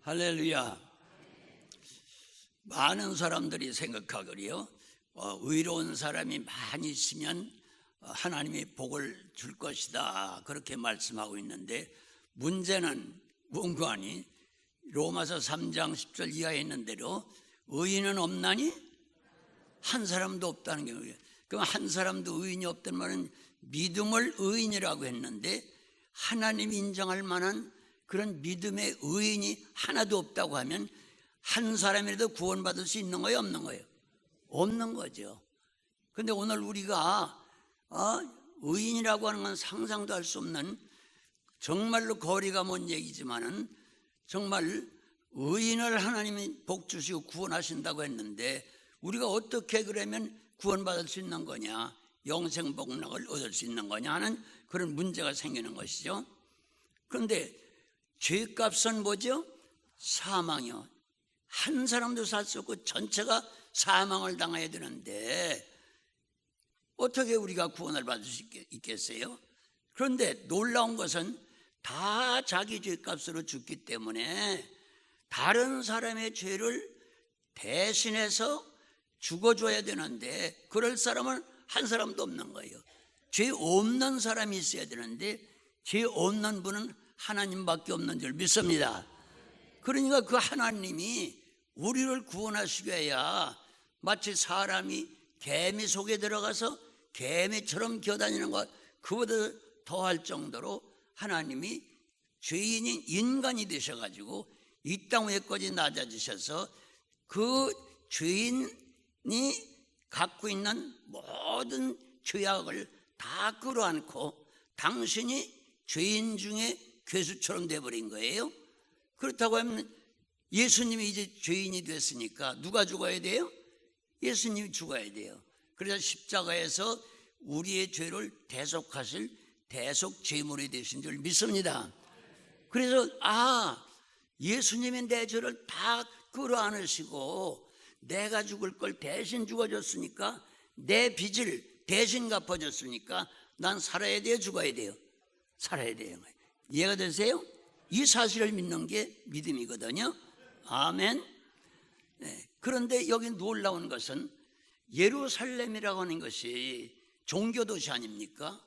할렐루야. 많은 사람들이 생각하거리요, 의로운 사람이 많이 있으면 하나님이 복을 줄 것이다, 그렇게 말씀하고 있는데, 문제는 문관이 로마서 3장 10절 이하에 있는 대로 의인은 없나니 한 사람도 없다는 거예요. 그럼 한 사람도 의인이 없다는 말은 믿음을 의인이라고 했는데, 하나님이 인정할 만한 그런 믿음의 의인이 하나도 없다고 하면 한 사람이라도 구원받을 수 있는 거예요, 없는 거예요? 없는 거죠. 그런데 오늘 우리가 의인이라고 하는 건 상상도 할 수 없는, 정말로 거리가 먼 얘기지만은 정말 의인을 하나님이 복 주시고 구원하신다고 했는데, 우리가 어떻게 그러면 구원받을 수 있는 거냐, 영생 복락을 얻을 수 있는 거냐 하는 그런 문제가 생기는 것이죠. 그런데 죄값은 뭐죠? 사망이요. 한 사람도 살 수 없고 전체가 사망을 당해야 되는데 어떻게 우리가 구원을 받을 수 있겠어요? 그런데 놀라운 것은 다 자기 죄값으로 죽기 때문에 다른 사람의 죄를 대신해서 죽어줘야 되는데, 그럴 사람은 한 사람도 없는 거예요. 죄 없는 사람이 있어야 되는데 죄 없는 분은 하나님밖에 없는 줄 믿습니다. 그러니까 그 하나님이 우리를 구원하시기 위해야 마치 사람이 개미 속에 들어가서 개미처럼 기어다니는 것, 그보다 더할 정도로 하나님이 죄인인 인간이 되셔가지고 이 땅 위에까지 낮아지셔서 그 죄인이 갖고 있는 모든 죄악을 다 끌어안고 당신이 죄인 중에 괴수처럼 돼버린 거예요. 그렇다고 하면 예수님이 이제 죄인이 됐으니까 누가 죽어야 돼요? 예수님이 죽어야 돼요. 그래서 십자가에서 우리의 죄를 대속하실 대속 제물이 되신 줄 믿습니다. 그래서 예수님이 내 죄를 다 끌어안으시고 내가 죽을 걸 대신 죽어줬으니까, 내 빚을 대신 갚아줬으니까 난 살아야 돼요, 죽어야 돼요? 살아야 돼요. 이해가 되세요? 이 사실을 믿는 게 믿음이거든요. 아멘. 네. 그런데 여기 놀라운 것은 예루살렘이라고 하는 것이 종교도시 아닙니까?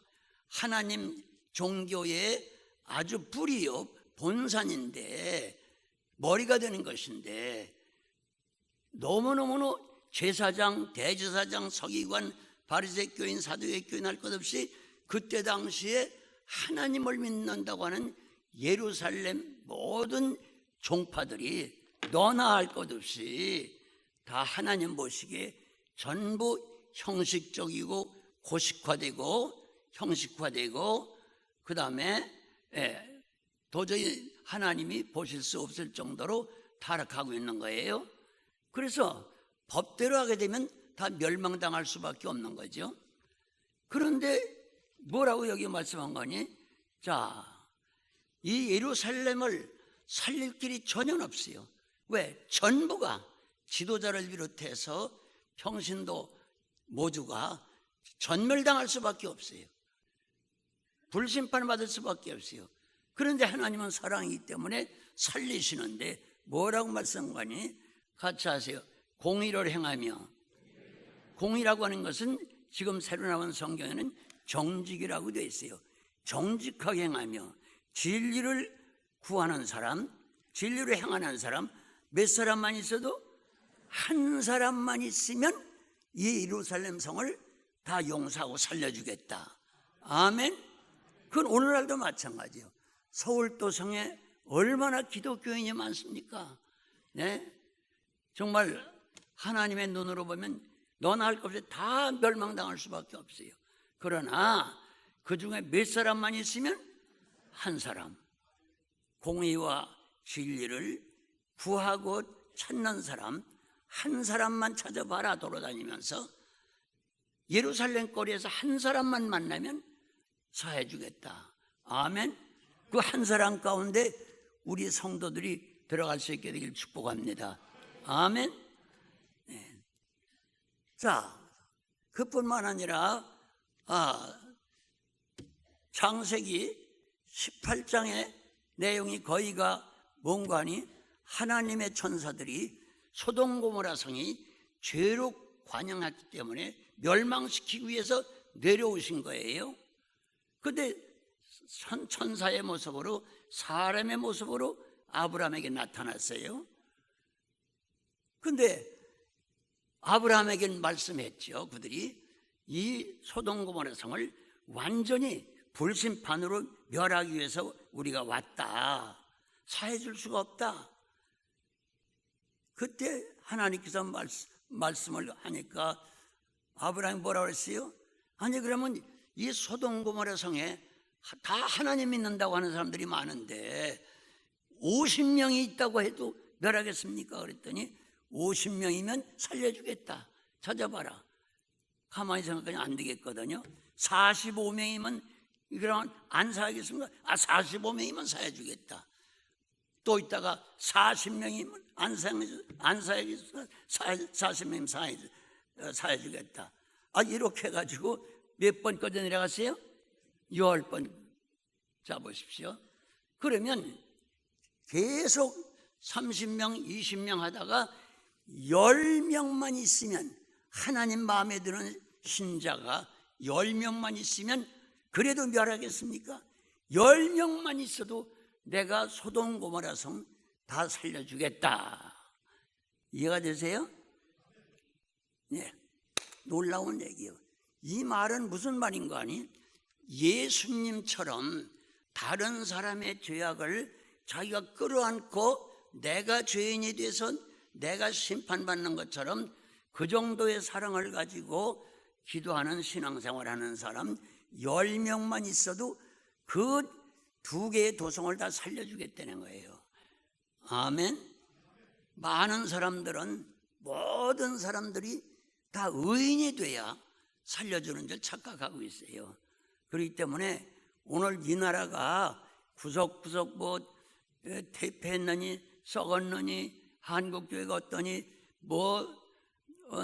하나님 종교의 아주 뿌리요, 본산인데, 머리가 되는 것인데, 너무너무 제사장, 대제사장, 서기관, 바리새교인, 사두개교인 할 것 없이 그때 당시에 하나님을 믿는다고 하는 예루살렘 모든 종파들이 너나 할 것 없이 다 하나님 보시기에 전부 형식적이고 고식화되고 형식화되고, 그 다음에 도저히 하나님이 보실 수 없을 정도로 타락하고 있는 거예요. 그래서 법대로 하게 되면 다 멸망당할 수밖에 없는 거죠. 그런데 뭐라고 여기 말씀한 거니? 자, 이 예루살렘을 살릴 길이 전혀 없어요. 왜? 전부가 지도자를 비롯해서 평신도 모두가 전멸당할 수밖에 없어요. 불심판 받을 수밖에 없어요. 그런데 하나님은 사랑이기 때문에 살리시는데 뭐라고 말씀하니? 같이 하세요. 공의를 행하며. 공의라고 하는 것은 지금 새로 나온 성경에는 정직이라고 되어 있어요. 정직하게 행하며 진리를 구하는 사람, 진리를 행하는 사람, 몇 사람만 있어도 한 사람만 있으면 이 예루살렘 성을 다 용서하고 살려주겠다. 아멘. 그건 오늘날도 마찬가지예요. 서울도성에 얼마나 기독교인이 많습니까? 네, 정말 하나님의 눈으로 보면 너나 할 것 없이 다 멸망당할 수밖에 없어요. 그러나 그 중에 몇 사람만 있으면 한 사람, 공의와 진리를 구하고 찾는 사람 한 사람만 찾아봐라. 돌아다니면서 예루살렘 거리에서 한 사람만 만나면 사해주겠다. 아멘. 그 한 사람 가운데 우리 성도들이 들어갈 수 있게 되길 축복합니다. 아멘. 네. 자, 그뿐만 아니라 창세기 18장의 내용이 거의가 뭔가 하니, 하나님의 천사들이 소돔 고모라 성이 죄로 관영했기 때문에 멸망시키기 위해서 내려오신 거예요. 그런데 천사의 모습으로, 사람의 모습으로 아브라함에게 나타났어요. 그런데 아브라함에게는 말씀했죠. 그들이 이 소돔 고모라 성을 완전히 불심판으로 멸하기 위해서 우리가 왔다, 사해줄 수가 없다. 그때 하나님께서 말씀을 하니까 아브라함이 뭐라고 했어요? 아니 그러면 이 소돔 고모라 성에 다 하나님 믿는다고 하는 사람들이 많은데 50명이 있다고 해도 멸하겠습니까? 그랬더니 50명이면 살려주겠다, 찾아봐라. 가만히 생각하면 안 되겠거든요. 45명이면 그러면 안 사야겠습니까? 45명이면 사야주겠다. 또 있다가 40명이면 안 사야겠습니까? 40명이면 사야주겠다. 이렇게 해가지고 몇 번까지 내려갔어요? 10번 잡으십시오. 그러면 계속 30명, 20명 하다가 10명만 있으면, 하나님 마음에 드는 신자가 10명만 있으면 그래도 멸하겠습니까? 10명만 있어도 내가 소돔 고모라 성 다 살려주겠다. 이해가 되세요? 네, 놀라운 얘기예요. 이 말은 무슨 말인 거 아니? 예수님처럼 다른 사람의 죄악을 자기가 끌어안고 내가 죄인이 돼서 내가 심판받는 것처럼 그 정도의 사랑을 가지고 기도하는 신앙생활하는 사람 10명만 있어도 그 2개의 도성을 다 살려주겠다는 거예요. 아멘. 많은 사람들은, 모든 사람들이 다 의인이 돼야 살려주는 줄 착각하고 있어요. 그렇기 때문에 오늘 이 나라가 구석구석 퇴폐했느니 썩었느니 한국교회가 어떠니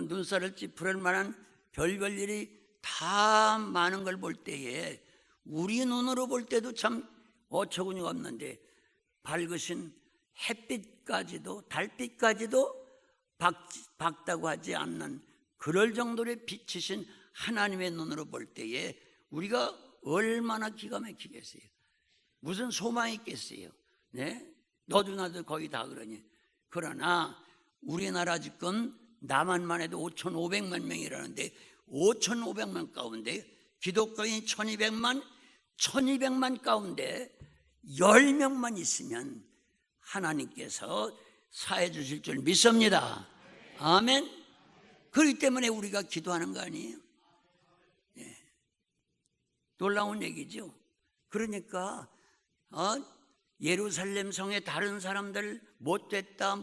눈살을 찌푸릴 만한 별별 일이 다 많은 걸 볼 때에 우리 눈으로 볼 때도 참 어처구니가 없는데 밝으신 햇빛까지도 달빛까지도 밝다고 하지 않는 그럴 정도로 비치신 하나님의 눈으로 볼 때에 우리가 얼마나 기가 막히겠어요. 무슨 소망이 있겠어요. 네? 너도 나도 거의 다 그러니. 그러나 우리나라 지금 남한만 해도 5,500만 명이라는데 5,500만 가운데 기독교인 1200만 가운데 10명만 있으면 하나님께서 사해 주실 줄 믿습니다. 아멘. 그렇기 때문에 우리가 기도하는 거 아니에요? 네. 놀라운 얘기죠. 그러니까 예루살렘 성에 다른 사람들 못됐다,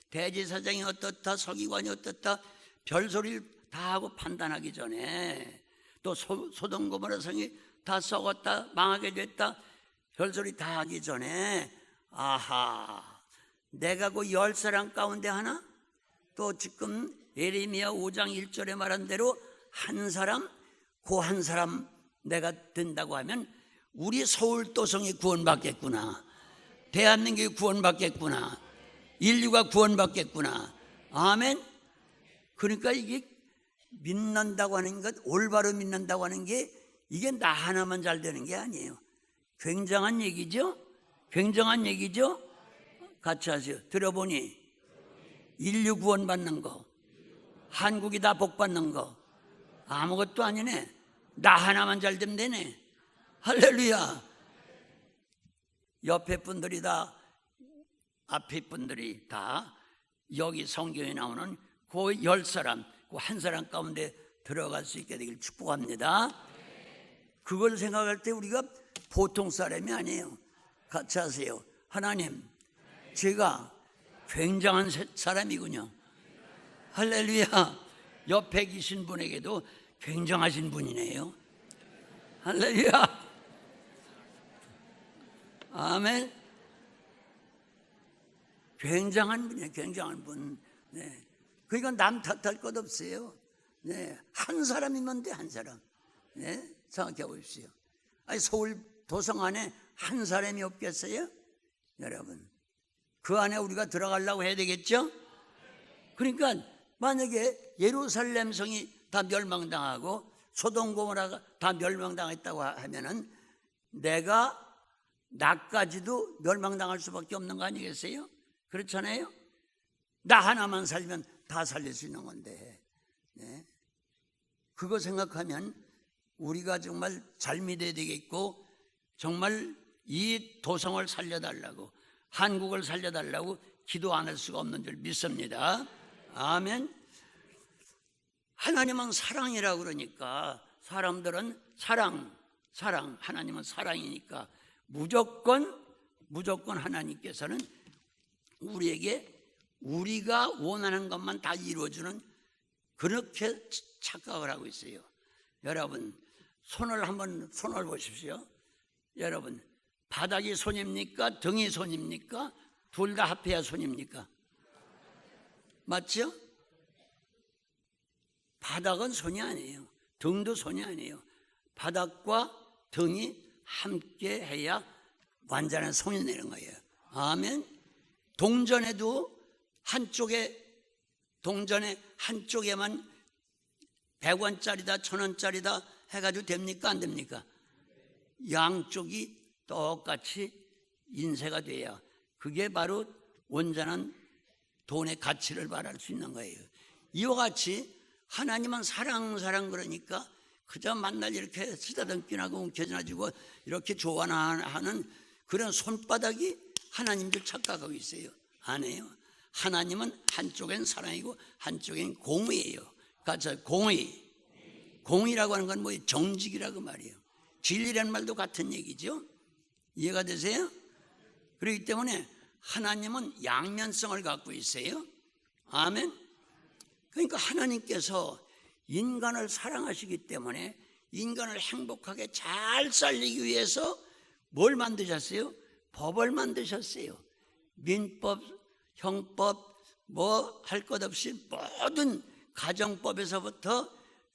대제사장이 어떻다, 서기관이 어떻다 별소리를 다 하고 판단하기 전에, 또 소돔 고모라 성이 다 썩었다, 망하게 됐다 별소리 다 하기 전에, 아하, 내가 그 10사람 가운데 하나, 또 지금 예레미야 5장 1절에 말한 대로 한 사람, 그 한 사람 내가 된다고 하면 우리 서울도성이 구원받겠구나, 대한민국이 구원받겠구나, 인류가 구원받겠구나. 아멘. 그러니까 이게 믿는다고 하는 것, 올바로 믿는다고 하는 게 이게 나 하나만 잘 되는 게 아니에요. 굉장한 얘기죠. 굉장한 얘기죠. 같이 하세요. 들어보니 인류 구원받는 거, 한국이 다 복받는 거 아무것도 아니네. 나 하나만 잘 되면 되네. 할렐루야. 옆에 분들이 다, 앞에 분들이 다 여기 성경에 나오는 그 10사람, 그 한 사람 가운데 들어갈 수 있게 되길 축복합니다. 그걸 생각할 때 우리가 보통 사람이 아니에요. 같이 하세요. 하나님, 제가 굉장한 사람이군요. 할렐루야. 옆에 계신 분에게도 굉장하신 분이네요. 할렐루야. 아멘. 굉장한 분이에요. 굉장한 분. 네. 그러니까 남 탓할 것 없어요. 네. 한 사람이면 돼, 한 사람. 네. 생각해 보십시오. 아니, 서울 도성 안에 한 사람이 없겠어요? 여러분. 그 안에 우리가 들어가려고 해야 되겠죠? 그러니까 만약에 예루살렘 성이 다 멸망당하고 소돔 고모라가 다 멸망당했다고 하면은 나까지도 멸망당할 수밖에 없는 거 아니겠어요? 그렇잖아요? 나 하나만 살면 다 살릴 수 있는 건데, 네. 그거 생각하면 우리가 정말 잘 믿어야 되겠고, 정말 이 도성을 살려달라고, 한국을 살려달라고 기도 안 할 수가 없는 줄 믿습니다. 아멘. 하나님은 사랑이라고 그러니까 사람들은 사랑, 하나님은 사랑이니까 무조건 하나님께서는 우리에게 우리가 원하는 것만 다 이루어주는, 그렇게 착각을 하고 있어요. 여러분, 손을 보십시오. 여러분, 바닥이 손입니까? 등이 손입니까? 둘 다 합해야 손입니까? 맞죠? 바닥은 손이 아니에요. 등도 손이 아니에요. 바닥과 등이 함께 해야 완전한 손이 되는 거예요. 아멘. 동전에 한쪽에만 100원짜리다 1000원짜리다 해가지고 됩니까? 안 됩니까? 양쪽이 똑같이 인쇄가 돼야 그게 바로 온전한 돈의 가치를 말할 수 있는 거예요. 이와 같이 하나님은 사랑 그러니까 그저 만날 이렇게 쓰다듬기나고 움켜쥐나지고 이렇게 좋아하는 그런 손바닥이 하나님 줄 착각하고 있어요. 아니에요. 하나님은 한쪽엔 사랑이고 한쪽엔 공의예요. 그러니까 공의라고 하는 건 뭐예요? 정직이라고 말이에요. 진리라는 말도 같은 얘기죠. 이해가 되세요? 그렇기 때문에 하나님은 양면성을 갖고 있어요. 아멘. 그러니까 하나님께서 인간을 사랑하시기 때문에 인간을 행복하게 잘 살리기 위해서 뭘 만드셨어요? 법을 만드셨어요. 민법, 형법, 뭐 할 것 없이 모든 가정법에서부터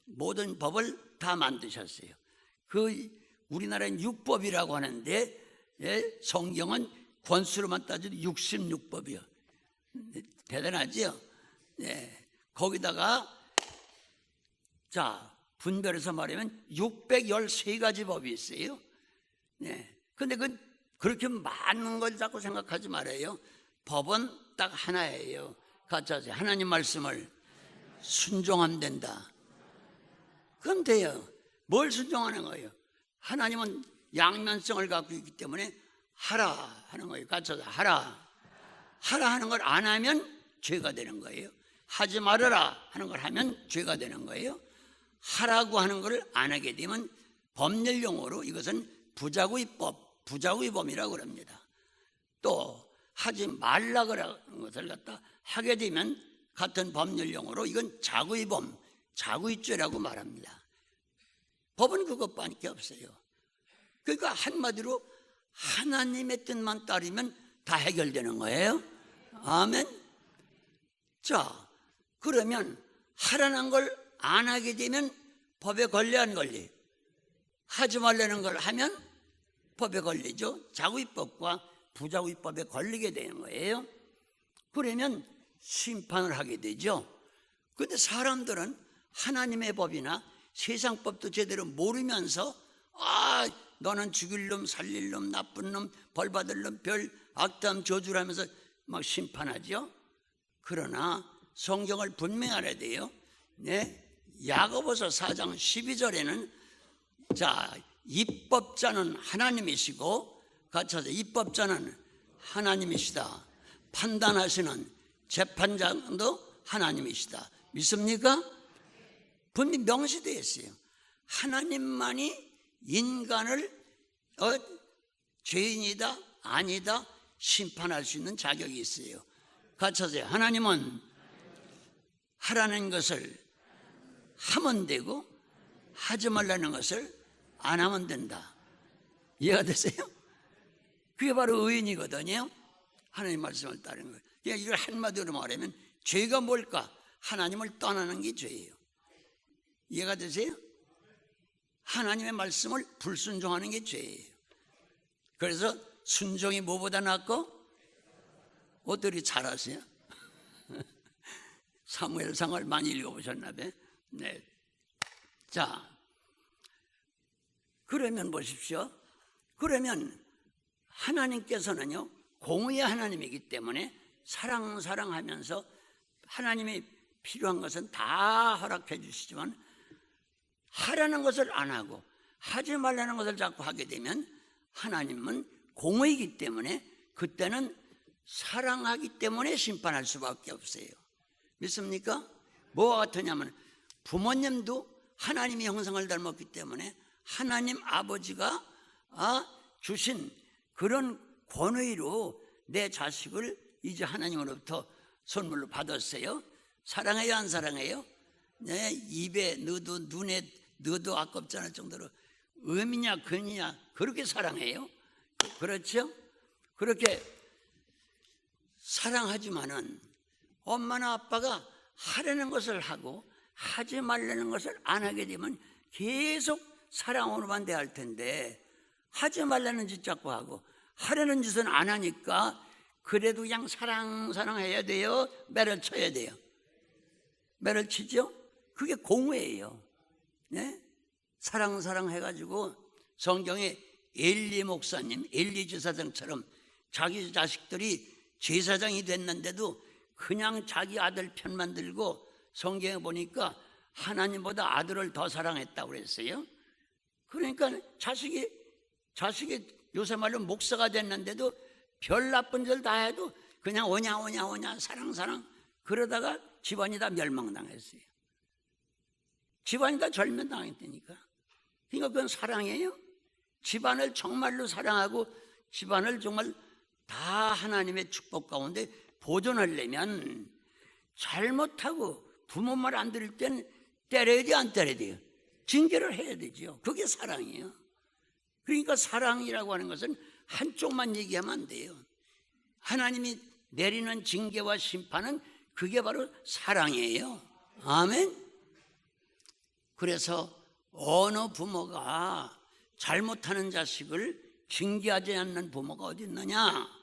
모든 법을 다 만드셨어요. 그 우리나라는 율법이라고 하는데, 예, 성경은 권수로만 따져도 66법이요. 대단하죠? 예, 거기다가 자 분별해서 말하면 613가지 법이 있어요. 예, 근데 그렇게 많은 걸 자꾸 생각하지 말아요. 법은 딱 하나예요. 같이 하세요. 하나님 말씀을 순종하면 된다. 그럼 돼요. 뭘 순종하는 거예요? 하나님은 양면성을 갖고 있기 때문에 하라 하는 거예요. 같이 하세요. 하라 하는 걸 안 하면 죄가 되는 거예요. 하지 말아라 하는 걸 하면 죄가 되는 거예요. 하라고 하는 걸 안 하게 되면 법률 용어로 이것은 부자구이범이라고 그럽니다. 또 하지 말라고 하는 것을 갖다 하게 되면 같은 법률 용어로 이건 자구이범, 자구이죄라고 말합니다. 법은 그것밖에 없어요. 그러니까 한마디로 하나님의 뜻만 따르면 다 해결되는 거예요. 아멘. 자, 그러면 하라는 걸 안 하게 되면 법에 걸려 안 걸리? 하지 말라는 걸 하면 법에 걸리죠. 자구이법과 부자구이법에 걸리게 되는 거예요. 그러면 심판을 하게 되죠. 그런데 사람들은 하나님의 법이나 세상 법도 제대로 모르면서 너는 죽일 놈, 살릴 놈, 나쁜 놈, 벌 받을 놈, 별 악담 저주라면서 막 심판하죠. 그러나 성경을 분명히 알아야 돼요. 네, 야고보서 4장 12절에는 자, 입법자는 하나님이시고, 같이 하세요. 입법자는 하나님이시다. 판단하시는 재판장도 하나님이시다. 믿습니까? 분명히 명시되어 있어요. 하나님만이 인간을 죄인이다 아니다 심판할 수 있는 자격이 있어요. 같이 하세요. 하나님은 하라는 것을 하면 되고 하지 말라는 것을 안 하면 된다. 이해가 되세요? 그게 바로 의인이거든요. 하나님 말씀을 따르는 거예요. 그러니까 이걸 한마디로 말하면 죄가 뭘까? 하나님을 떠나는 게 죄예요. 이해가 되세요? 하나님의 말씀을 불순종하는 게 죄예요. 그래서 순종이 뭐보다 낫고 어떻게 잘하세요? 사무엘상을 많이 읽어보셨나 봐요. 네. 자, 그러면 보십시오. 그러면 하나님께서는요, 공의의 하나님이기 때문에 사랑하면서 하나님이 필요한 것은 다 허락해 주시지만 하라는 것을 안 하고 하지 말라는 것을 자꾸 하게 되면 하나님은 공의이기 때문에 그때는 사랑하기 때문에 심판할 수밖에 없어요. 믿습니까? 뭐와 같으냐면 부모님도 하나님의 형상을 닮았기 때문에 하나님 아버지가 주신 그런 권위로 내 자식을 이제 하나님으로부터 선물로 받았어요. 사랑해요, 안 사랑해요? 네, 입에 넣어도 눈에 넣어도 아깝지 않을 정도로 음이냐 근이냐 그렇게 사랑해요. 그렇죠? 그렇게 사랑하지만은 엄마나 아빠가 하려는 것을 하고 하지 말라는 것을 안 하게 되면 계속 사랑으로만 대할 텐데 하지 말라는 짓 자꾸 하고 하려는 짓은 안 하니까 그래도 그냥 사랑해야 돼요? 매를 쳐야 돼요? 매를 치죠? 그게 공의예요. 네? 사랑 해가지고 성경에 엘리 목사님, 엘리 제사장처럼 자기 자식들이 제사장이 됐는데도 그냥 자기 아들 편만 들고 성경에 보니까 하나님보다 아들을 더 사랑했다고 그랬어요. 그러니까 자식이 요새 말로 목사가 됐는데도 별 나쁜 짓을 다 해도 그냥 오냐 사랑 그러다가 집안이 다 멸망당했어요. 집안이 다 절멸당했다니까. 그러니까 그건 사랑이에요. 집안을 정말로 사랑하고 집안을 정말 다 하나님의 축복 가운데 보존하려면 잘못하고 부모 말 안 들을 때는 때려야 돼요, 안 때려야 돼요? 징계를 해야 되죠. 그게 사랑이에요. 그러니까 사랑이라고 하는 것은 한쪽만 얘기하면 안 돼요. 하나님이 내리는 징계와 심판은 그게 바로 사랑이에요. 아멘. 그래서 어느 부모가 잘못하는 자식을 징계하지 않는 부모가 어디 있느냐?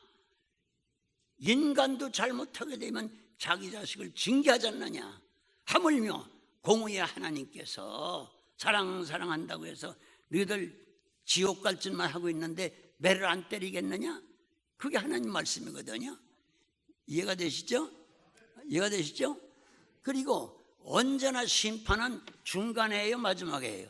인간도 잘못하게 되면 자기 자식을 징계하지 않느냐? 하물며 공의의 하나님께서 사랑한다고 해서 너희들 지옥 갈 짓만 하고 있는데 매를 안 때리겠느냐? 그게 하나님 말씀이거든요. 이해가 되시죠? 그리고 언제나 심판은 중간에 해요, 마지막에 해요?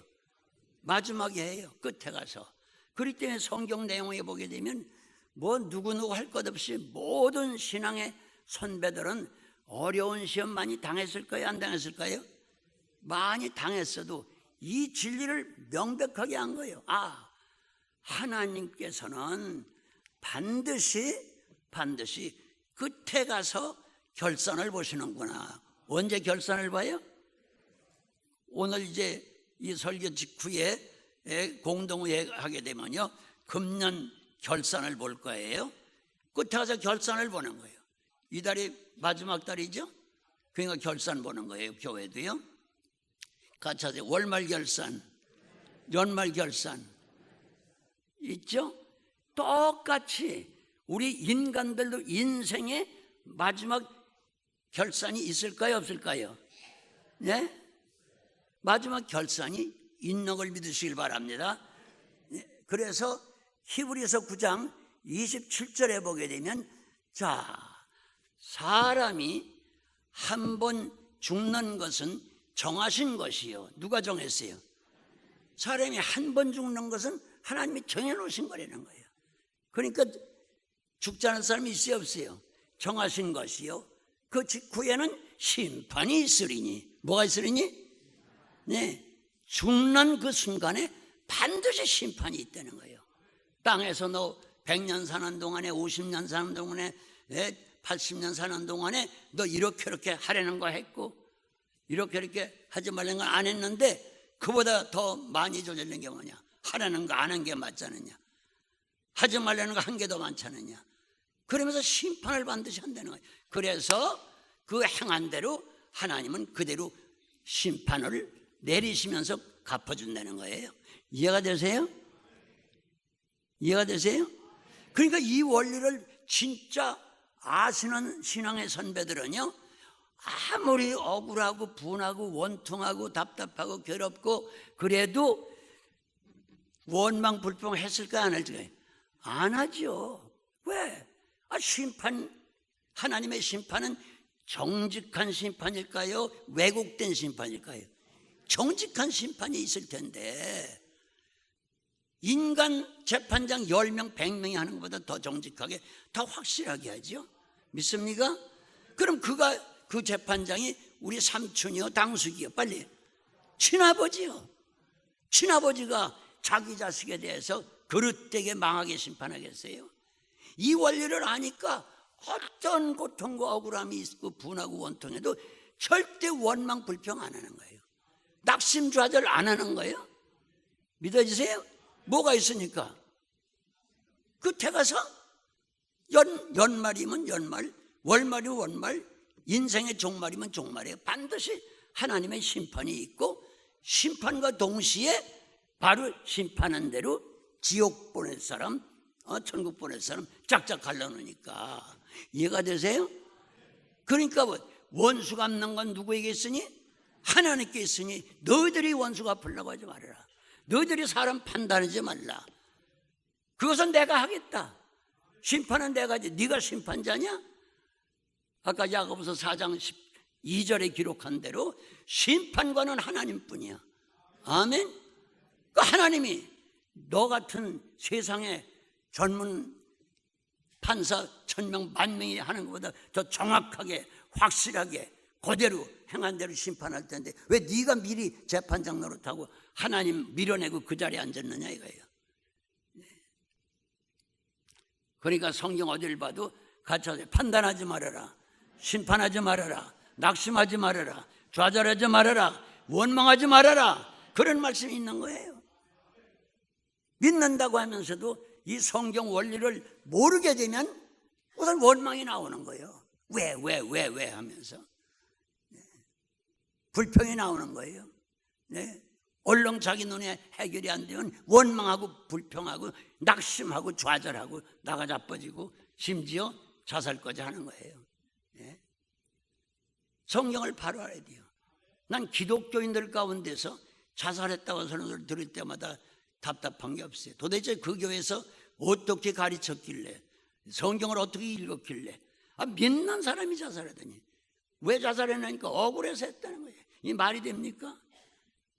마지막에 해요, 끝에 가서. 그렇기 때문에 성경 내용에 보게 되면 뭐 누구 할 것 없이 모든 신앙의 선배들은 어려운 시험 많이 당했을까요, 안 당했을까요? 많이 당했어도 이 진리를 명백하게 한 거예요. 하나님께서는 반드시 끝에 가서 결산을 보시는구나. 언제 결산을 봐요? 오늘 이제 이 설교 직후에 공동회의 하게 되면요, 금년 결산을 볼 거예요. 끝에 가서 결산을 보는 거예요. 이 달이 마지막 달이죠. 그러니까 결산 보는 거예요. 교회도요. 같이 하세요. 월말 결산, 연말 결산 있죠? 똑같이 우리 인간들도 인생의 마지막 결산이 있을까요, 없을까요? 네? 마지막 결산이 있는 걸 믿으시길 바랍니다. 그래서 히브리서 9장 27절에 보게 되면, 자, 사람이 한 번 죽는 것은 정하신 것이요. 누가 정했어요? 사람이 한 번 죽는 것은 하나님이 정해놓으신 거라는 거예요. 그러니까 죽지 않은 사람이 있어요, 없어요? 정하신 것이요. 그 직후에는 심판이 있으리니. 뭐가 있으리니? 네, 죽는 그 순간에 반드시 심판이 있다는 거예요. 땅에서 너 100년 사는 동안에, 50년 사는 동안에, 80년 사는 동안에 너 이렇게 하려는 거 했고 이렇게 하지 말라는 거 안 했는데 그보다 더 많이 저지른 게 뭐냐? 하라는 거 안 한 게 맞지 않느냐? 하지 말라는 거 한 게 더 많지 않느냐? 그러면서 심판을 반드시 한다는 거예요. 그래서 그 행한 대로 하나님은 그대로 심판을 내리시면서 갚아준다는 거예요. 이해가 되세요? 그러니까 이 원리를 진짜 아시는 신앙의 선배들은요, 아무리 억울하고 분하고 원통하고 답답하고 괴롭고 그래도 원망 불평했을까 안 할까요? 안 하죠. 왜? 하나님의 심판은 정직한 심판일까요? 왜곡된 심판일까요? 정직한 심판이 있을 텐데, 인간 재판장 10명, 100명이 하는 것보다 더 정직하게, 더 확실하게 하죠. 믿습니까? 그럼 그 재판장이 우리 삼촌이요, 당숙이요, 빨리 친아버지요. 친아버지가 자기 자식에 대해서 그릇되게 망하게 심판하겠어요? 이 원리를 아니까 어떤 고통과 억울함이 있고 분하고 원통해도 절대 원망 불평 안 하는 거예요. 낙심좌절 안 하는 거예요. 믿어지세요? 뭐가 있으니까? 끝에 가서 연말이면 연말, 월말이면 월말, 인생의 종말이면 종말이에요. 반드시 하나님의 심판이 있고, 심판과 동시에 바로 심판한 대로 지옥 보낼 사람, 천국 보낼 사람 짝짝 갈라놓으니까. 이해가 되세요? 그러니까 원수 갚는 건 누구에게 있으니? 하나님께 있으니 너희들이 원수 갚으려고 하지 말아라. 너희들이 사람 판단하지 말라. 그것은 내가 하겠다. 심판은 내가 하지. 네가 심판자냐? 아까 야고보서 4장 12절에 기록한 대로 심판관은 하나님뿐이야. 아멘. 그 하나님이 너 같은 세상에 전문 판사 1000명, 10,000명이 하는 것보다 더 정확하게, 확실하게, 그대로 행한 대로 심판할 텐데 왜 네가 미리 재판장 노릇하고 하나님 밀어내고 그 자리에 앉았느냐 이거예요. 그러니까 성경 어딜 봐도 같이 판단하지 말아라, 심판하지 말아라, 낙심하지 말아라, 좌절하지 말아라, 원망하지 말아라, 그런 말씀이 있는 거예요. 믿는다고 하면서도 이 성경 원리를 모르게 되면 우선 원망이 나오는 거예요. 왜 하면서 불평이 나오는 거예요. 얼렁 자기 눈에 해결이 안 되면 원망하고 불평하고 낙심하고 좌절하고 나가 자빠지고 심지어 자살까지 하는 거예요. 성경을 바로 알아야 돼요. 난 기독교인들 가운데서 자살했다고 하는 소리를 들을 때마다 답답한 게 없어요. 도대체 그 교회에서 어떻게 가르쳤길래, 성경을 어떻게 읽었길래, 믿는 사람이 자살하더니 왜 자살했냐니까 억울해서 했다는 거예요. 이 말이 됩니까?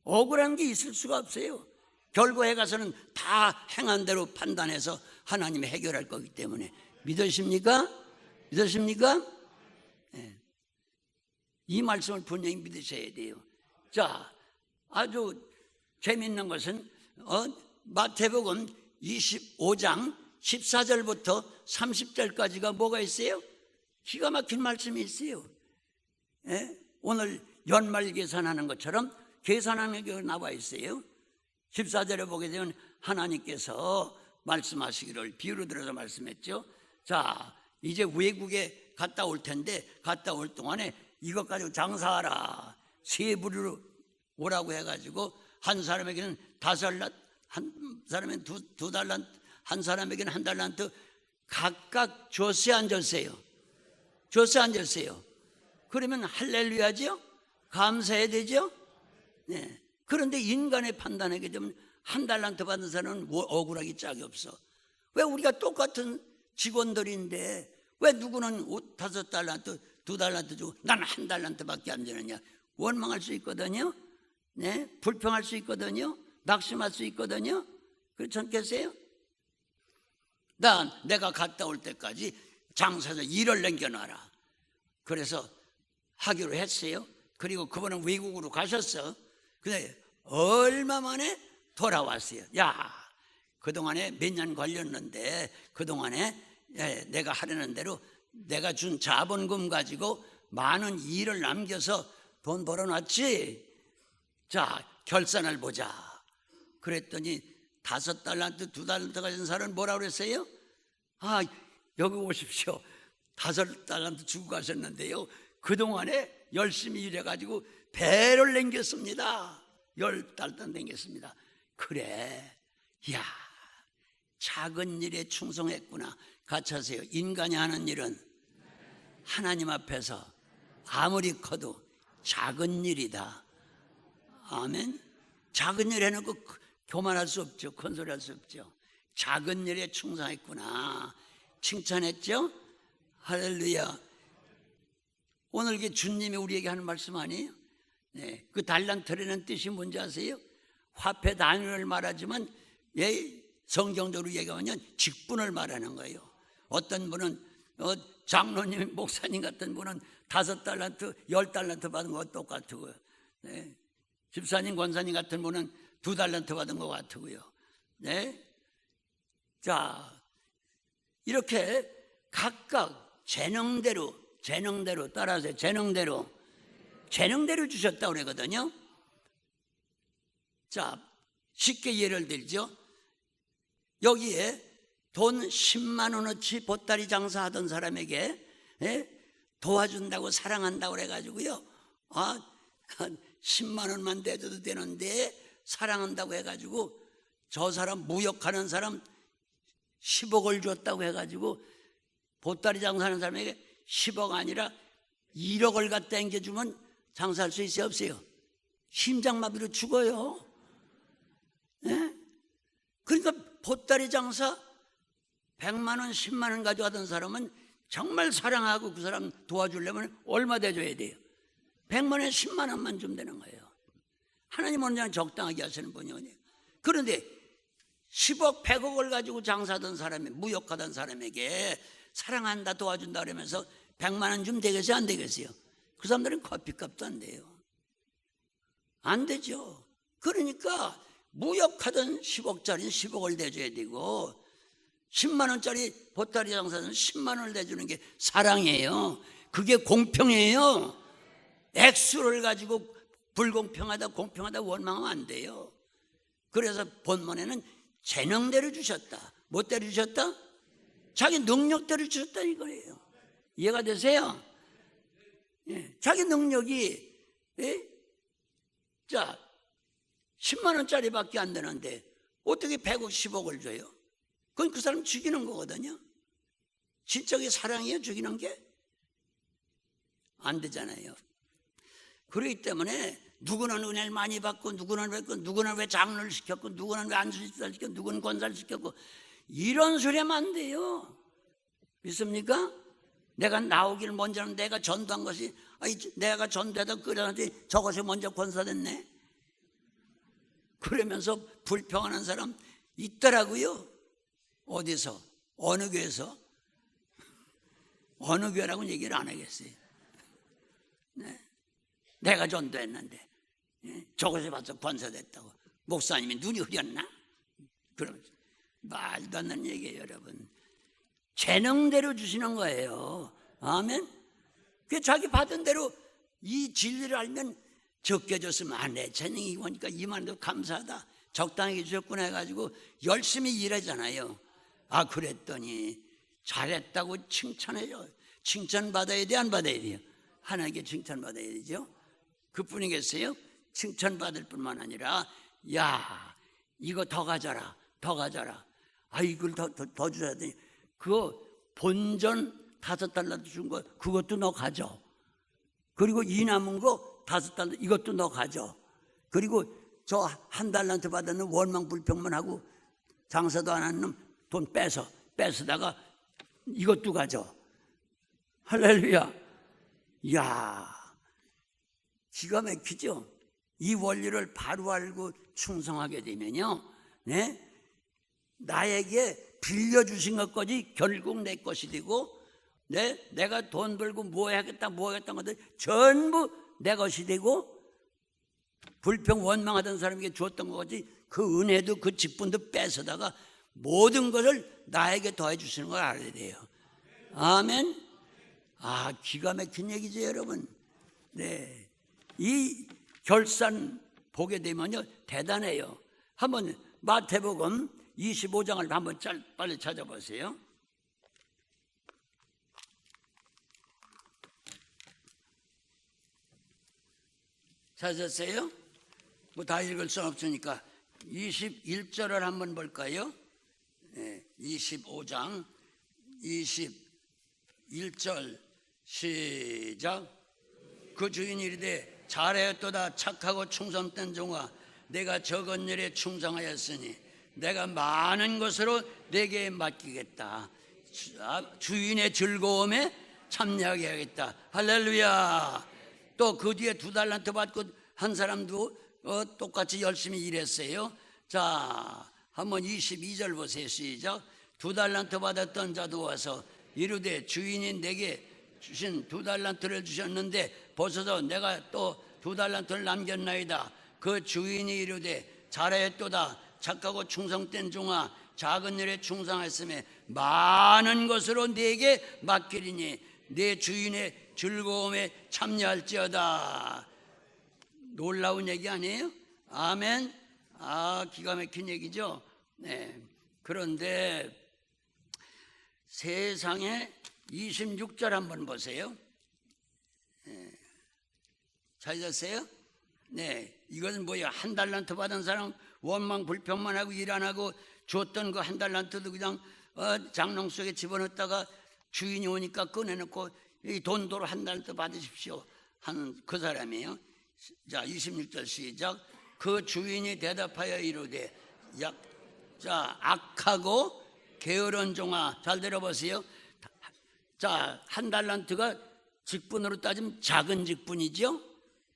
억울한 게 있을 수가 없어요. 결과에 가서는 다 행한 대로 판단해서 하나님이 해결할 거기 때문에. 믿으십니까? 믿으십니까? 네. 이 말씀을 분명히 믿으셔야 돼요. 자, 아주 재밌는 것은 마태복음 25장 14절부터 30절까지가 뭐가 있어요? 기가 막힌 말씀이 있어요. 오늘 연말 계산하는 것처럼 계산하는 게 나와 있어요. 14절에 보게 되면 하나님께서 말씀하시기를 비유로 들어서 말씀했죠. 자, 이제 외국에 갔다 올 텐데 갔다 올 동안에 이것 가지고 장사하라. 세 부류로 오라고 해가지고 한 사람에게는 5달란트, 한 사람에게는 2달란트, 한 사람에게는 1달란트 각각 줬어요, 안 줬어요? 줬어요, 안 줬어요? 그러면 할렐루야죠? 감사해야 되죠? 네. 그런데 인간의 판단하게 되면 1달란트 받은 사람은 억울하기 짝이 없어. 왜 우리가 똑같은 직원들인데 왜 누구는 5달란트, 2달란트 주고 난 1달란트밖에 안 주느냐? 원망할 수 있거든요. 네, 불평할 수 있거든요. 낙심할 수 있거든요. 그렇지 않겠어요? 내가 갔다 올 때까지 장사에서 일을 남겨놔라. 그래서 하기로 했어요. 그리고 그분은 외국으로 가셨어. 근데 얼마 만에 돌아왔어요. 야, 그동안에 몇 년 걸렸는데 그동안에 내가 하려는 대로 내가 준 자본금 가지고 많은 일을 남겨서 돈 벌어놨지. 자, 결산을 보자. 그랬더니 5달란트, 2달란트 가진 사람은 뭐라고 그랬어요? 여기 오십시오. 5달란트 주고 가셨는데요, 그동안에 열심히 일해가지고 배를 남겼습니다. 10달란트 남겼습니다. 그래, 야, 작은 일에 충성했구나. 같이 하세요. 인간이 하는 일은 하나님 앞에서 아무리 커도 작은 일이다. 아멘. 작은 일 해놓고 교만할 수 없죠. 큰 소리 할 수 없죠. 작은 일에 충성했구나. 칭찬했죠. 할렐루야. 오늘 이게 주님이 우리에게 하는 말씀 아니에요? 네, 그 달란트라는 뜻이 뭔지 아세요? 화폐 단위를 말하지만 성경적으로 얘기하면 직분을 말하는 거예요. 어떤 분은 장로님, 목사님 같은 분은 5달란트, 10달란트 받은 거 똑같고요. 네. 집사님, 권사님 같은 분은 2달란트 받은 것 같고요. 네. 자, 이렇게 각각 재능대로 따라하세요. 재능대로 주셨다고 그러거든요. 자, 쉽게 예를 들죠. 여기에 돈 10만 원어치 보따리 장사하던 사람에게 도와준다고 사랑한다고 그래가지고요. 10만 원만 내줘도 되는데 사랑한다고 해가지고 저 사람 무역하는 사람 10억을 줬다고 해가지고 보따리 장사하는 사람에게 10억 아니라 1억을 갖다 땡겨주면 장사할 수 있어요, 없어요? 심장마비로 죽어요. 네? 그러니까 보따리 장사 100만 원, 10만 원 가져가던 사람은 정말 사랑하고 그 사람 도와주려면 얼마 대줘야 돼요? 100만 원에 10만 원만 주면 되는 거예요. 하나님은 그냥 적당하게 하시는 분이에요. 그런데 10억, 100억을 가지고 장사하던 사람이, 무역하던 사람에게 사랑한다, 도와준다 그러면서 100만 원 주면 되겠어요, 안 되겠어요? 그 사람들은 커피값도 안 돼요. 안 되죠. 그러니까 무역하던 10억짜리는 10억을 내줘야 되고 10만 원짜리 보따리 장사는 10만 원을 내주는 게 사랑이에요. 그게 공평해요. 액수를 가지고 불공평하다, 공평하다 원망하면 안 돼요. 그래서 본문에는 재능대로 주셨다. 뭐대로 주셨다? 자기 능력대로 주셨다 이거예요. 이해가 되세요? 예, 자기 능력이 자 10만 원짜리밖에 안 되는데 어떻게 100억, 10억을 줘요? 그건 그 사람 죽이는 거거든요. 진짜 그게 사랑이에요? 죽이는 게? 안 되잖아요. 그렇기 때문에 누구는 은혜를 많이 받고 누구는 왜 장로를 시켰고 누구는 왜 안수집사를 시켰고 누구는 권사를 시켰고 이런 소리 하면 안 돼요. 믿습니까? 내가 나오기를 먼저 하면 내가 전도한 것이 내가 전도하다 끓여놨더니 저것이 먼저 권사됐네. 그러면서 불평하는 사람 있더라고요. 어디서? 어느 교회에서? 어느 교회라고는 얘기를 안 하겠어요. 네. 내가 전도했는데 저것이 봐서 권사됐다고 목사님이 눈이 흐렸나? 그러면서 말도 안 되는 얘기예요. 여러분, 재능대로 주시는 거예요. 아멘. 그 자기 받은 대로 이 진리를 알면 적게 줬으면 안 해. 재능이 보니까 이만도 감사하다, 적당히 주셨구나 해가지고 열심히 일하잖아요. 그랬더니 잘했다고 칭찬해요. 칭찬받아야 돼, 안 받아야 돼요? 하나님께 칭찬받아야 되죠. 그뿐이겠어요? 칭찬받을 뿐만 아니라 야 이거 더 가져라, 더 가져라. 이걸 더 주셔야 돼. 그거 본전 5달러도 준 거 그것도 너 가져. 그리고 이 남은 거 5달러 이것도 너 가져. 그리고 저 1달러한테 받았는 원망 불평만 하고 장사도 안 하는 놈 돈 뺏어다가 이것도 가져. 할렐루야. 이야, 기가 막히죠. 이 원리를 바로 알고 충성하게 되면요, 네? 나에게 빌려주신 것까지 결국 내 것이 되고, 네? 내가 돈 벌고 뭐 해야겠다 것들 전부 내 것이 되고, 불평 원망하던 사람에게 주었던 것까지 그 은혜도 그 직분도 뺏어다가 모든 것을 나에게 더해 주시는 걸 알아야 돼요. 아멘. 기가 막힌 얘기죠, 여러분. 네, 이 결산 보게 되면요 대단해요. 한번 마태복음 25장을 한번 빨리 찾아보세요. 찾았어요? 뭐 다 읽을 수 없으니까 21절을 한번 볼까요? 네, 25장 21절 시작. 그 주인이 이르되 잘하였도다 착하고 충성된 종아, 내가 적은 일에 충성하였으니 내가 많은 것으로 내게 맡기겠다. 주인의 즐거움에 참여하게 하겠다. 할렐루야. 또 그 뒤에 2달란트 받고 한 사람도 똑같이 열심히 일했어요. 자, 한번 22절 보세요. 시작. 2달란트 받았던 자도 와서 이르되 주인이 내게 주신 2달란트를 주셨는데 보소서 내가 또 2달란트를 남겼나이다. 그 주인이 이르되 잘하였도다 착하고 충성된 종아, 작은 일에 충성하였으며 많은 것으로 내게 맡기리니 내 주인의 즐거움에 참여할지어다. 놀라운 얘기 아니에요? 아멘. 기가 막힌 얘기죠. 네. 그런데 세상에 26절 한번 보세요. 네. 찾으셨어요? 네. 이것은 뭐예요? 1달란트 받은 사람 원망 불평만 하고 일 안 하고 줬던 그 1달란트도 그냥 장롱 속에 집어넣었다가 주인이 오니까 꺼내놓고 이 돈도로 1달란트 받으십시오 하는 그 사람이에요. 자, 26절 시작. 그 주인이 대답하여 이르되 자, 악하고 게으른 종아. 잘 들어보세요. 자, 1달란트가 직분으로 따지면 작은 직분이죠.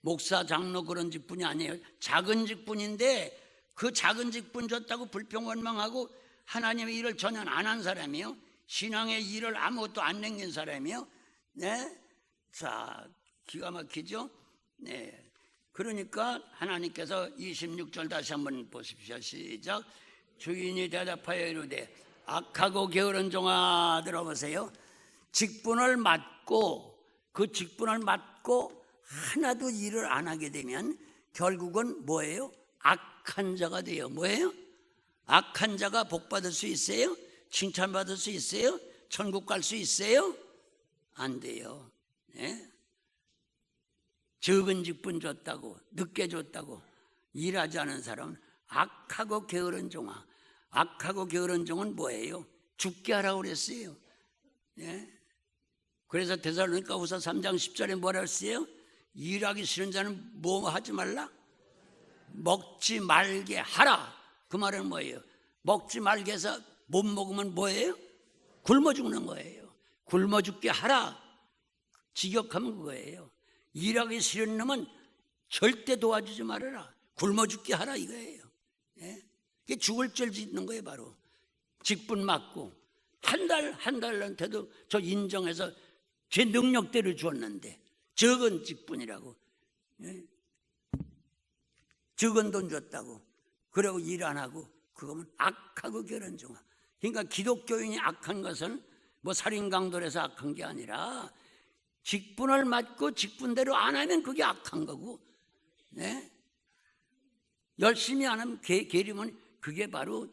목사, 장로 그런 직분이 아니에요. 작은 직분인데 그 작은 직분 줬다고 불평원망하고 하나님의 일을 전혀 안 한 사람이요. 신앙의 일을 아무것도 안 남긴 사람이요. 네, 자, 기가 막히죠. 네, 그러니까 하나님께서 26절 다시 한번 보십시오. 시작. 주인이 대답하여 이르되 악하고 게으른 종아. 들어보세요. 직분을 맡고 그 직분을 맡고 하나도 일을 안 하게 되면 결국은 뭐예요? 악한 자가 돼요. 뭐예요? 악한 자가 복 받을 수 있어요? 칭찬받을 수 있어요? 천국 갈 수 있어요? 안 돼요. 네? 적은 직분 줬다고 늦게 줬다고 일하지 않은 사람은 악하고 게으른 종아. 악하고 게으른 종은 뭐예요? 죽게 하라고 그랬어요. 네? 그래서 데살로니가후서 3장 10절에 뭐라 했어요? 일하기 싫은 자는 뭐 하지 말라? 먹지 말게 하라. 그 말은 뭐예요? 먹지 말게 해서 못 먹으면 뭐예요? 굶어 죽는 거예요. 굶어 죽게 하라. 직역하면 그거예요. 일하기 싫은 놈은 절대 도와주지 말아라. 굶어 죽게 하라 이거예요. 예? 이게 죽을 죄 짓는 거예요. 바로 직분 맡고 한 달한테도 저 인정해서 제 능력대로 주었는데 적은 직분이라고. 예? 적은 돈 줬다고 그러고 일 안 하고 그거면 악하고 게으른 종아. 그러니까 기독교인이 악한 것은 뭐 살인강도해서 악한 게 아니라 직분을 맡고 직분대로 안 하면 그게 악한 거고, 네? 열심히 안 하면 게으르면 그게 바로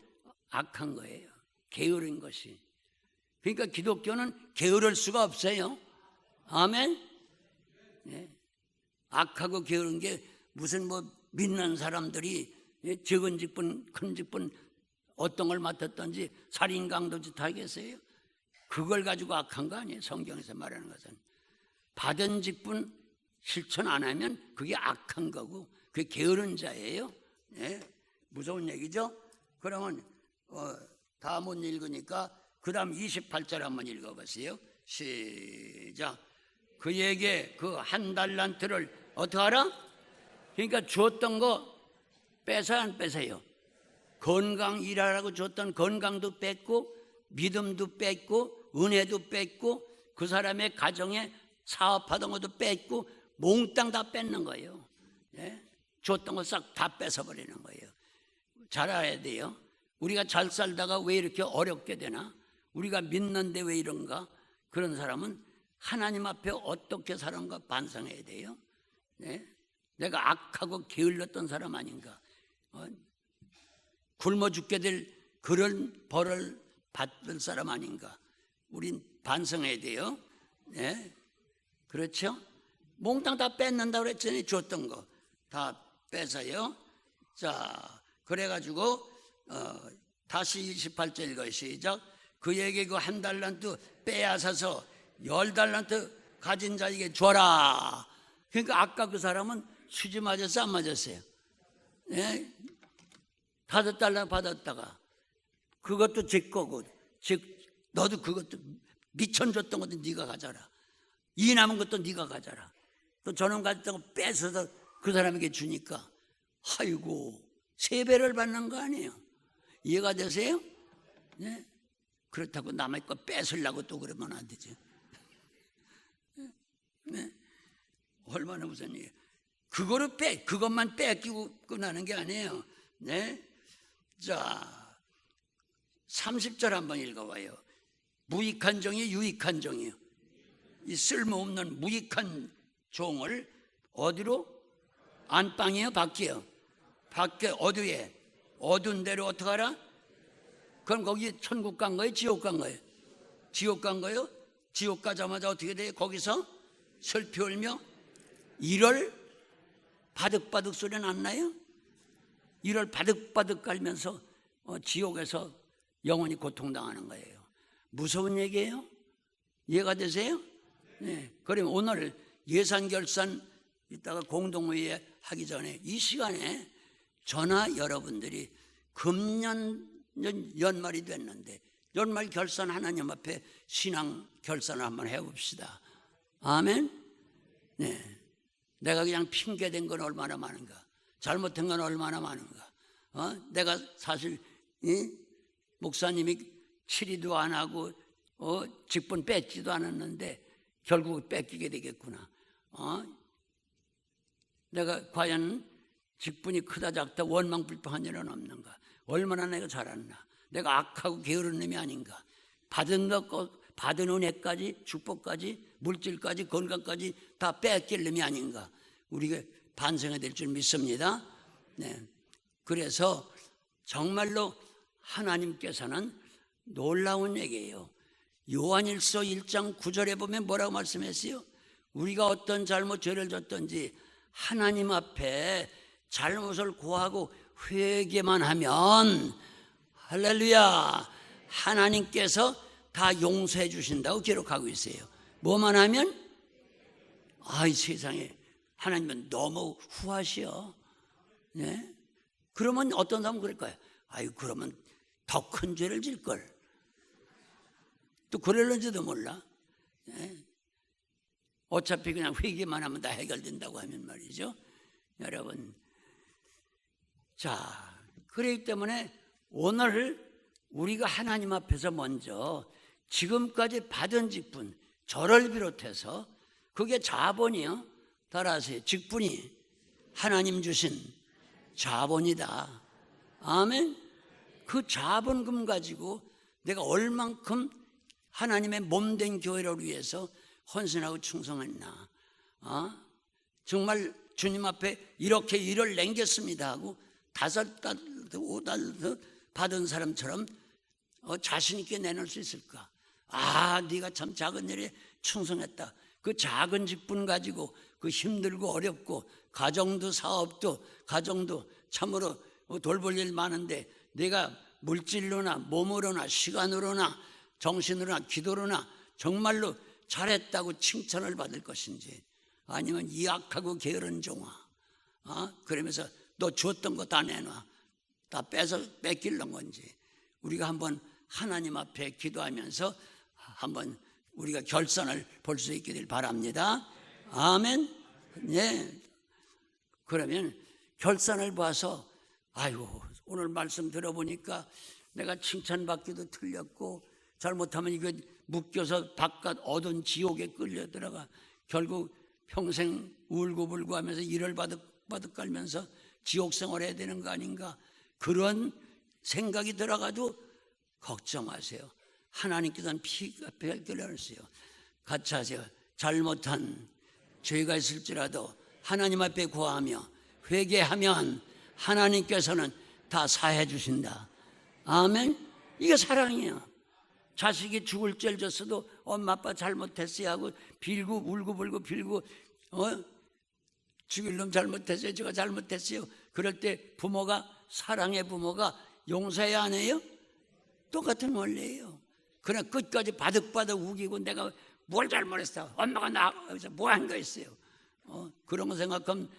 악한 거예요. 게으른 것이. 그러니까 기독교는 게으를 수가 없어요. 아멘. 네. 악하고 게으른 게 무슨 뭐 믿는 사람들이 적은 직분, 큰 직분 어떤 걸 맡았던지 살인 강도짓 하겠어요? 그걸 가지고 악한 거 아니에요. 성경에서 말하는 것은 받은 직분 실천 안 하면 그게 악한 거고 그게 게으른 자예요. 네? 무서운 얘기죠. 그러면 다 못 읽으니까 그 다음 28절 한번 읽어보세요. 시작. 그에게 그 1달란트를 어떻게 하라? 그러니까 줬던 거 뺏어야 안 뺏어요? 건강 일하라고 줬던 건강도 뺏고 믿음도 뺏고 은혜도 뺏고 그 사람의 가정에 사업하던 것도 뺏고 몽땅 다 뺏는 거예요. 예? 줬던 거 싹 다 뺏어버리는 거예요. 잘 알아야 돼요. 우리가 잘 살다가 왜 이렇게 어렵게 되나? 우리가 믿는데 왜 이런가? 그런 사람은 하나님 앞에 어떻게 사는가 반성해야 돼요. 네? 내가 악하고 게을렀던 사람 아닌가? 굶어 죽게 될 그런 벌을 받을 사람 아닌가? 우린 반성해야 돼요. 네? 그렇죠? 몽땅 다 뺏는다고 그랬더니 줬던 거 다 뺏어요. 자, 그래가지고 다시 28절 읽어요. 시작. 그에게 그 1달란트 빼앗아서 10달란트 가진 자에게 줘라. 그러니까 아까 그 사람은 수지 맞았어, 안 맞았어요? 예? 5달러 받았다가 그것도 제 거고, 즉 너도 그것도 미천 줬던 것도 네가 가져라. 이 남은 것도 네가 가져라. 또 저놈 가졌다고 뺏어서 그 사람에게 주니까 아이고 3배를 받는 거 아니에요? 이해가 되세요? 네? 그렇다고 남의 거 뺏으려고 또 그러면 안 되죠. 네? 얼마나 무슨 일이에요? 그것만 뺏기고 끝나는 게 아니에요. 네? 자, 30절 한번 읽어봐요. 무익한 종이 유익한 종이요. 이 쓸모없는 무익한 종을 어디로? 안방이요? 밖이요? 밖에 어디에? 어두운 데로 어떻게 하라? 그럼 거기 천국 간 거예요? 지옥 간 거예요? 지옥 간 거예요? 지옥 가자마자 어떻게 돼요? 거기서 슬피 울며 1월 바득바득 소리 안 나요? 1월 바득바득 깔면서 지옥에서 영원히 고통당하는 거예요. 무서운 얘기예요? 이해가 되세요? 네. 그럼 오늘 예산결산 이따가 공동회의 하기 전에 이 시간에 저나 여러분들이 금년 연말이 됐는데 연말 결산 하나님 앞에 신앙 결산을 한번 해봅시다. 아멘. 네. 내가 그냥 핑계댄 건 얼마나 많은가, 잘못한 건 얼마나 많은가. 내가 사실 목사님이 치리도 안 하고 직분 뺏지도 않았는데 결국 뺏기게 되겠구나. 내가 과연 직분이 크다 작다 원망불평한 일은 없는가? 얼마나 내가 잘했나? 내가 악하고 게으른 놈이 아닌가? 받은 은혜까지 축복까지 물질까지 건강까지 다 뺏길 놈이 아닌가? 우리가 반성해야 될 줄 믿습니다. 네. 그래서 정말로 하나님께서는 놀라운 얘기예요. 요한일서 1장 9절에 보면 뭐라고 말씀했어요? 우리가 어떤 잘못 죄를 졌든지 하나님 앞에 잘못을 고하고 회개만 하면 할렐루야 하나님께서 다 용서해 주신다고 기록하고 있어요. 뭐만 하면? 아이 세상에 하나님은 너무 후하시오. 네? 그러면 어떤 사람은 그럴 거예요. 아유 그러면 더 큰 죄를 질걸. 또 그럴는지도 몰라. 네? 어차피 그냥 회개만 하면 다 해결된다고 하면 말이죠. 여러분, 자, 그렇기 때문에 오늘 우리가 하나님 앞에서 먼저 지금까지 받은 직분, 저를 비롯해서 그게 자본이요. 따라하세요. 직분이 하나님 주신 자본이다. 아멘. 그 자본금 가지고 내가 얼만큼 하나님의 몸된 교회를 위해서 헌신하고 충성했나. 정말 주님 앞에 이렇게 일을 남겼습니다 하고 5달러, 5달러 받은 사람처럼 자신 있게 내놓을 수 있을까? 네가 참 작은 일에 충성했다. 그 작은 직분 가지고 그 힘들고 어렵고 가정도 사업도 가정도 참으로 돌볼 일 많은데 내가 물질로나 몸으로나 시간으로나 정신으로나 기도로나 정말로 잘했다고 칭찬을 받을 것인지 아니면 이 악하고 게으른 종아 그러면서 너 줬던 거 다 내놔 다 뺏기려는 건지 우리가 한번 하나님 앞에 기도하면서 한번 우리가 결산을 볼 수 있게 될 바랍니다. 아멘. 네. 그러면 결산을 봐서 아이고 오늘 말씀 들어보니까 내가 칭찬받기도 틀렸고 잘못하면 이거 묶여서 바깥 어두운 지옥에 끌려 들어가 결국 평생 울고불고 하면서 일을 바득바득 깔면서 지옥 생활해야 되는 거 아닌가 그런 생각이 들어가도 걱정 마세요. 하나님께서는 피가 해결하세요. 같이 하세요. 잘못한 죄가 있을지라도 하나님 앞에 구하며 회개하면 하나님께서는 다 사해 주신다. 아멘. 이게 사랑이에요. 자식이 죽을 죄를 졌어도 엄마 아빠 잘못했어요 하고 빌고 울고불고 빌고 죽일 놈 잘못했어요 제가 잘못했어요. 그럴 때 부모가 사랑의 부모가 용서해야 안 해요? 똑같은 원리예요. 그러나 끝까지 바득바득 우기고 내가 뭘 잘못했어? 엄마가 나가서 뭐 한 거 있어요? 그런 거 생각하면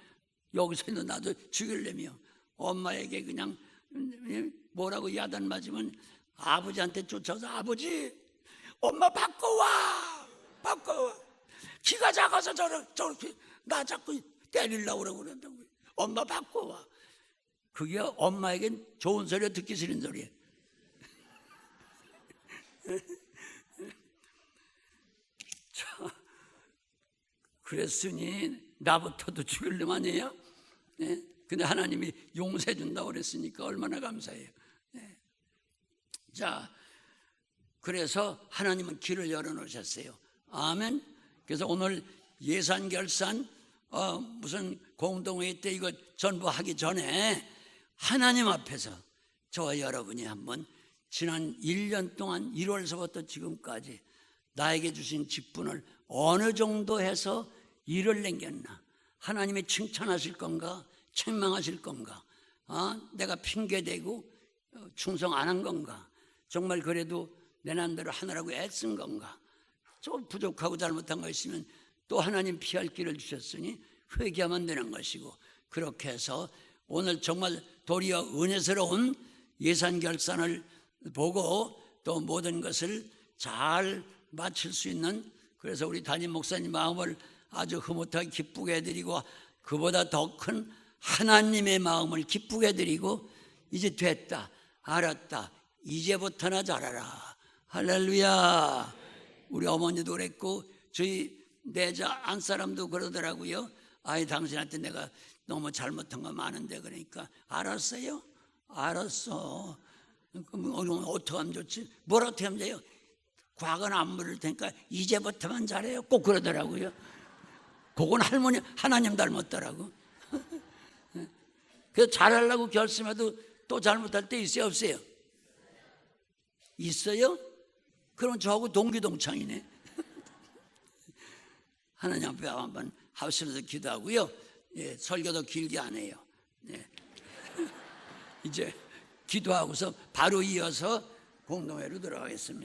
여기서 있는 나도 죽일래며 엄마에게 그냥 뭐라고 야단 맞으면 아버지한테 쫓아서 아버지 엄마 바꿔와 키가 작아서 저렇게 나 자꾸 때리려고 그런다고 엄마 바꿔와. 그게 엄마에겐 좋은 소리야 듣기 싫은 소리야. 그랬으니 나부터도 죽일 놈 아니에요? 네? 근데 하나님이 용서해 준다고 그랬으니까 얼마나 감사해요. 네. 자, 그래서 하나님은 길을 열어놓으셨어요. 아멘. 그래서 오늘 예산결산 무슨 공동회의 때 이거 전부 하기 전에 하나님 앞에서 저와 여러분이 한번 지난 1년 동안 1월서부터 지금까지 나에게 주신 직분을 어느 정도 해서 일을 남겼나? 하나님이 칭찬하실 건가? 책망하실 건가? 내가 핑계대고 충성 안 한 건가? 정말 그래도 내 맘대로 하느라고 애쓴 건가? 좀 부족하고 잘못한 거 있으면 또 하나님 피할 길을 주셨으니 회개하면 되는 것이고, 그렇게 해서 오늘 정말 도리어 은혜스러운 예산결산을 보고 또 모든 것을 잘 마칠 수 있는, 그래서 우리 담임 목사님 마음을 아주 흐뭇하게 기쁘게 해드리고 그보다 더 큰 하나님의 마음을 기쁘게 해드리고, 이제 됐다, 알았다, 이제부터나 잘하라. 할렐루야. 우리 어머니도 그랬고 저희 내자 안사람도 그러더라고요. 아이 당신한테 내가 너무 잘못한 거 많은데, 그러니까 알았어요? 알았어. 그럼 어떻게 하면 좋지? 뭘 어떻게 하면 돼요? 과거는 안 물을 테니까 이제부터만 잘해요. 꼭 그러더라고요. 그건 할머니 하나님 닮았더라고. 그래서 잘하려고 결심해도 또 잘못할 때 있어요 없어요? 있어요? 그럼 저하고 동기동창이네. 하나님 앞에 한번 하시면서 기도하고요. 예, 설교도 길게 안 해요. 예. 이제 기도하고서 바로 이어서 공동회로 들어가겠습니다.